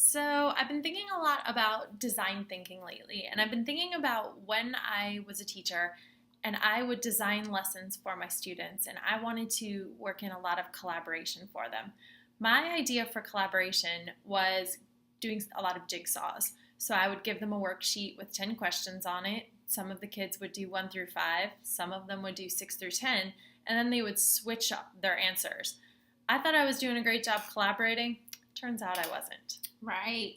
So, I've been thinking a lot about design thinking lately, and I've been thinking about when I was a teacher and I would design lessons for my students, and I wanted to work in a lot of collaboration for them. My idea for collaboration was doing a lot of jigsaws. So, I would give them a worksheet with 10 questions on it. Some of the kids would do 1 through 5, some of them would do 6 through 10, and then they would switch up their answers. I thought I was doing a great job collaborating. Turns out I wasn't. Right.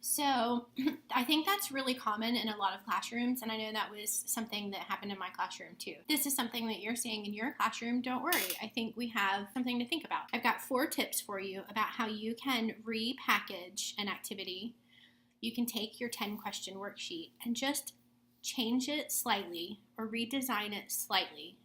So I think that's really common in a lot of classrooms, and I know that was something that happened in my classroom too. This is something that you're seeing in your classroom. Don't worry. I think we have something to think about. I've got 4 tips for you about how you can repackage an activity. You can take your 10-question worksheet and just change it slightly or redesign it slightly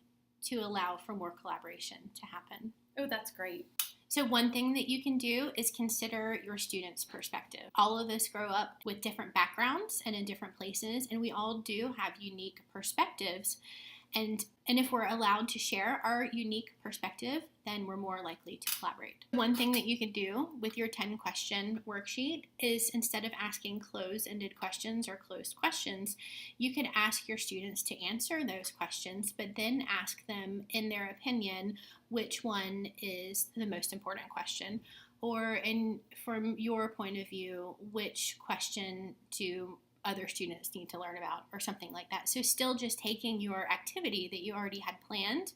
to allow for more collaboration to happen. Oh, that's great. So one thing that you can do is consider your students' perspective. All of us grow up with different backgrounds and in different places, and we all do have unique perspectives. And if we're allowed to share our unique perspective, then we're more likely to collaborate. One thing that you could do with your 10-question worksheet is, instead of asking closed-ended questions or closed questions, you could ask your students to answer those questions, but then ask them, in their opinion, which one is the most important question, or from your point of view, which question do other students need to learn about, or something like that. So still just taking your activity that you already had planned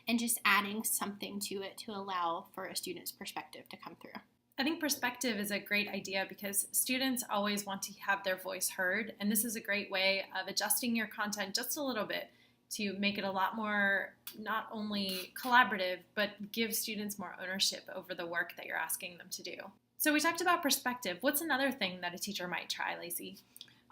and just adding something to it to allow for a student's perspective to come through. I think perspective is a great idea because students always want to have their voice heard, and this is a great way of adjusting your content just a little bit to make it a lot more not only collaborative, but give students more ownership over the work that you're asking them to do. So we talked about perspective. What's another thing that a teacher might try, Lacey?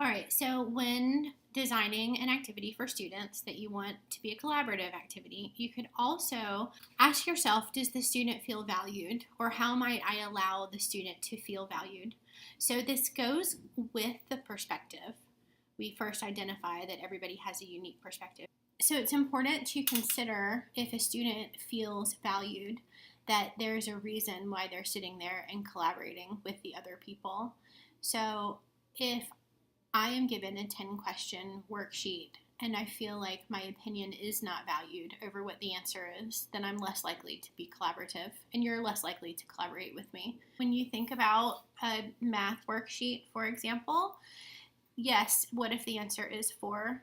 All right, so when designing an activity for students that you want to be a collaborative activity, you could also ask yourself, does the student feel valued, or how might I allow the student to feel valued? So this goes with the perspective. We first identify that everybody has a unique perspective. So it's important to consider, if a student feels valued, that there's a reason why they're sitting there and collaborating with the other people. So if I am given a 10-question worksheet and I feel like my opinion is not valued over what the answer is, then I'm less likely to be collaborative, and you're less likely to collaborate with me. When you think about a math worksheet, for example, yes, what if the answer is 4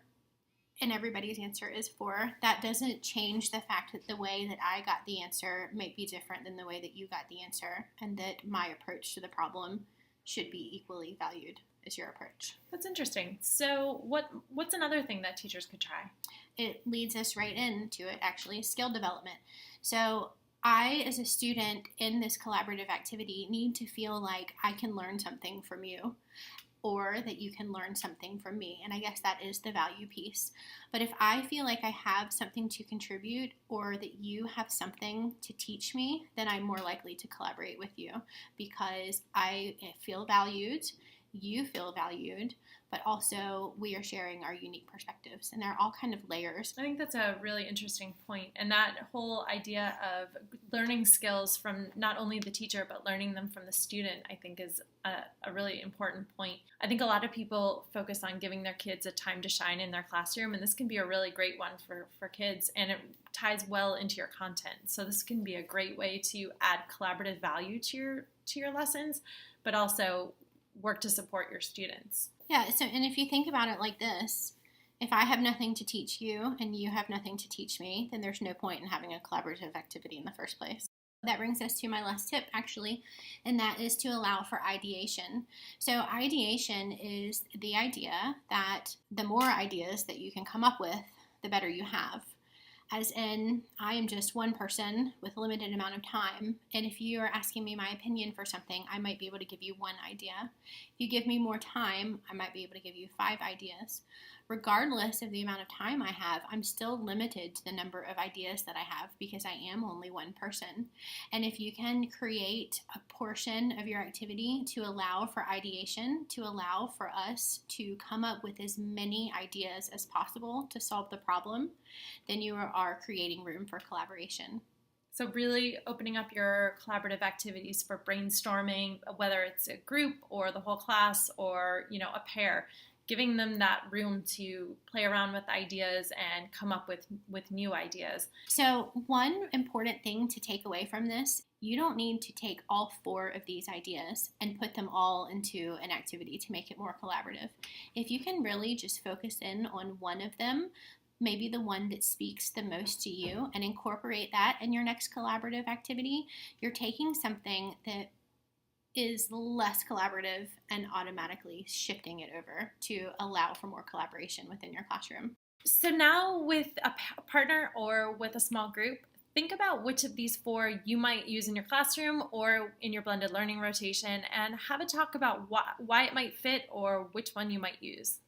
and everybody's answer is 4? That doesn't change the fact that the way that I got the answer might be different than the way that you got the answer, and that my approach to the problem should be equally valued as your approach. That's interesting. So what's another thing that teachers could try? It leads us right into it, actually, skill development. So I, as a student in this collaborative activity, need to feel like I can learn something from you, or that you can learn something from me. And I guess that is the value piece. But if I feel like I have something to contribute, or that you have something to teach me, then I'm more likely to collaborate with you, because I feel valued, you feel valued, but also we are sharing our unique perspectives, and they're all kind of layers. I think that's a really interesting point, and that whole idea of learning skills from not only the teacher but learning them from the student, I think is a really important point. I think a lot of people focus on giving their kids a time to shine in their classroom, and this can be a really great one for kids, and it ties well into your content. So this can be a great way to add collaborative value to your lessons, but also work to support your students. Yeah, so, and if you think about it like this, if I have nothing to teach you and you have nothing to teach me, then there's no point in having a collaborative activity in the first place. That brings us to my last tip, actually, and that is to allow for ideation. So ideation is the idea that the more ideas that you can come up with, the better you have. As in, I am just one person with a limited amount of time, and if you are asking me my opinion for something, I might be able to give you 1 idea. If you give me more time, I might be able to give you 5 ideas. Regardless of the amount of time I have, I'm still limited to the number of ideas that I have, because I am only one person. And if you can create a portion of your activity to allow for ideation, to allow for us to come up with as many ideas as possible to solve the problem, then you are creating room for collaboration. So really opening up your collaborative activities for brainstorming, whether it's a group or the whole class or, a pair, giving them that room to play around with ideas and come up with new ideas. So one important thing to take away from this, you don't need to take all 4 of these ideas and put them all into an activity to make it more collaborative. If you can really just focus in on one of them, maybe the one that speaks the most to you, and incorporate that in your next collaborative activity, you're taking something that is less collaborative and automatically shifting it over to allow for more collaboration within your classroom. So now with a partner or with a small group, think about which of these 4 you might use in your classroom or in your blended learning rotation, and have a talk about why it might fit or which one you might use.